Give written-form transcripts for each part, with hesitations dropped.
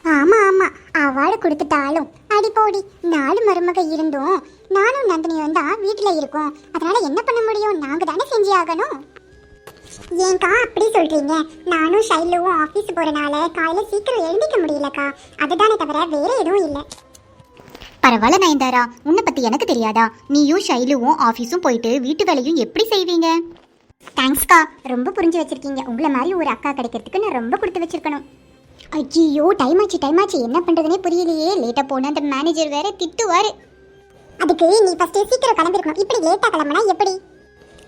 ஆமா ஆமா, அவார்டு கொடுத்துட்டாலும் அடி போடி, 4 மருமக இருந்தும் நானும் நந்தினியும் தான் வீட்டில் இருக்கோம். அதனால என்ன பண்ண முடியும், நாங்கள் தானே செஞ்சு ஆகணும். ஏன்க்கா அப்படி சொல்றீங்க? நானும் ஷைலுவும் ஆஃபீஸ் போறனால காலையில் சீக்கிரம் எழுந்திக்க முடியலக்கா, அதுதானே தவிர வேற எதுவும் இல்லை. பரவாயில்ல நயன்தாரா, உன்னை பத்தி எனக்கு தெரியாதா? நீயும் ஷைலுவும் ஆஃபீஸும் போயிட்டு வீட்டு வேலையும் எப்படி செய்வீங்க? தேங்க்ஸ்க்கா, ரொம்ப புரிஞ்சு வச்சிருக்கீங்க. உங்களை மாதிரி ஒரு அக்கா கிடைக்கிறதுக்கு நான் ரொம்ப கொடுத்து வச்சிருக்கணும். ஐயோ, டைம் ஆச்சு, என்ன பண்றதுனே புரியலையே. லேட்டா போன அந்த மேனேஜர் வேற திட்டுவாரு. அதுக்கு நீ ஃபர்ஸ்ட் சீக்கிரம் கிளம்பிருக்கணும். இப்படி லேட்டா கிளம்பினா எப்படி?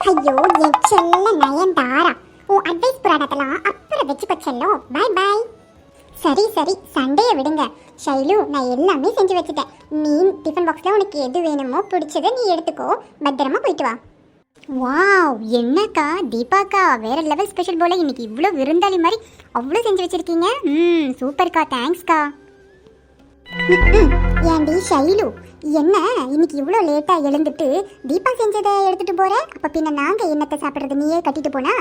ஐயோ என் செல்ல நயன்தாரா, உன் அட்வைஸ் புராணத்தெல்லாம் அப்புறம் வச்சுக்கோ செல்லம். Bye bye. சரி சண்டையை விடுங்க. ஷைலு, நான் எல்லாமே செஞ்சு வச்சுட்டேன். நீ டிஃபன் பாக்ஸ்ல உனக்கு எது வேணுமோ பிடிச்சதை நீ எடுத்துக்கோ. பத்திரமா போயிட்டு வா. வாவ், என்னக்கா தீபாக்கா, வேற லெவல் ஸ்பெஷல் போல. இன்னைக்கு இவ்வளோ விருந்தாளி மாதிரி அவ்வளோ செஞ்சு வச்சிருக்கீங்க. சூப்பர்க்கா, தேங்க்ஸ்க்கா. ஏண்டி ஷைலு, என்ன இன்னைக்கு இவ்வளோ லேட்டாக எழுந்துட்டு தீபா செஞ்சதை எடுத்துட்டு போற? அப்போ பின்ன நாங்கள் என்னத்தை சாப்பிட்றது, நீயே கட்டிட்டு போனா?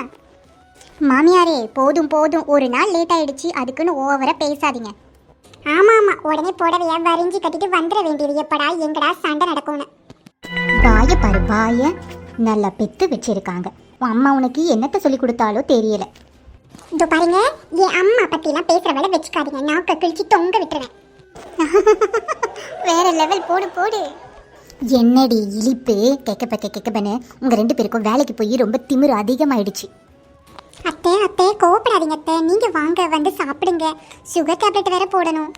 மாமியாரே, போதும் ஒரு நாள் லேட் ஆயிடுச்சு, அதுக்குன்னு ஓவரா பேசாதீங்க. ஆமாம், உடனே புடவைய வரைஞ்சி கட்டிட்டு வந்துட வேண்டியது. எப்படா எங்கடா சண்டை நடக்கும்னு. வாய பாரு வாய, நல்லா பெத்து வச்சிருக்காங்க. உன் அம்மா உனக்கு என்னத்தை சொல்லி கொடுத்தாலோ தெரியல. இதோ பாருங்க, என் அம்மா பற்றிலாம் பேசுகிற வேலை வச்சுக்காதீங்க. நான் கிழிச்சு தொங்க விட்டுருவேன். வேற லெவல், போடு. என்னடி இழிப்பு, கேட்கப்பன்னு உங்க 2 பேருக்கும் வேலைக்கு போய் ரொம்ப திமிரு அதிகமாயிடுச்சு. அத்தை கோவப்படாதீங்க அத்தை, நீங்க வாங்க வந்து சாப்பிடுங்க. சுகர் டேப்லெட் வேற போடணும்.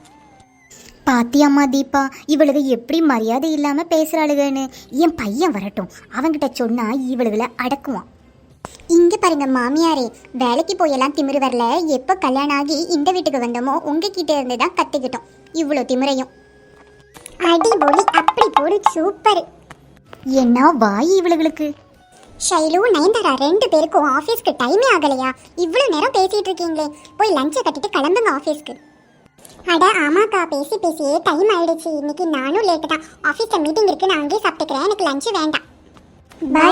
பாத்தியம்மா தீபா, இவளுக எப்படி மரியாதை இல்லாம பேசுறாளுகன்னு. என் பையன் வரட்டும், அவங்கிட்ட சொன்னா இவளுகளை அடக்குவான். இங்க பாருங்க மாமியாரே, வேலைக்கு போயெல்லாம் திமிரு வரல. எப்போ கல்யாணம் ஆகி இந்த வீட்டுக்கு வந்தோமோ உங்ககிட்ட இருந்து தான் கத்துக்கிட்டோம் இவ்வளோ திமிரையும். அடிபொலி, அப்படி போடு, சூப்பர். என்ன வாய் இவளுகளுக்கு. ஷைலு, நயன்தாரா 2 பேருக்கும் ஆஃபீஸ்க்கு டைமே ஆகலையா? இவ்வளோ நேரம் பேசிட்டு இருக்கீங்களே, போய் லஞ்சை கட்டிட்டு கிளம்புங்க ஆஃபீஸ்க்கு. அட ஆமாக்கா, பேசியே டைம் ஆயிடுச்சு. இன்னைக்கு நானும் லேட்டு தான். ஆஃபீஸில் மீட்டிங் இருக்கு, நான் அங்கேயே சாப்பிட்டுக்கிறேன். எனக்கு லஞ்சு வேண்டாம். பை.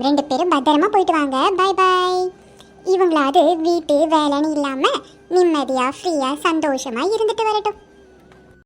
2 பேரும் பத்திரமா போயிட்டு வாங்க. பை. இவங்களாவது வீட்டு வேலைன்னு இல்லாமல் நிம்மதியாக ஃப்ரீயாக சந்தோஷமாக இருந்துட்டு வரட்டும்.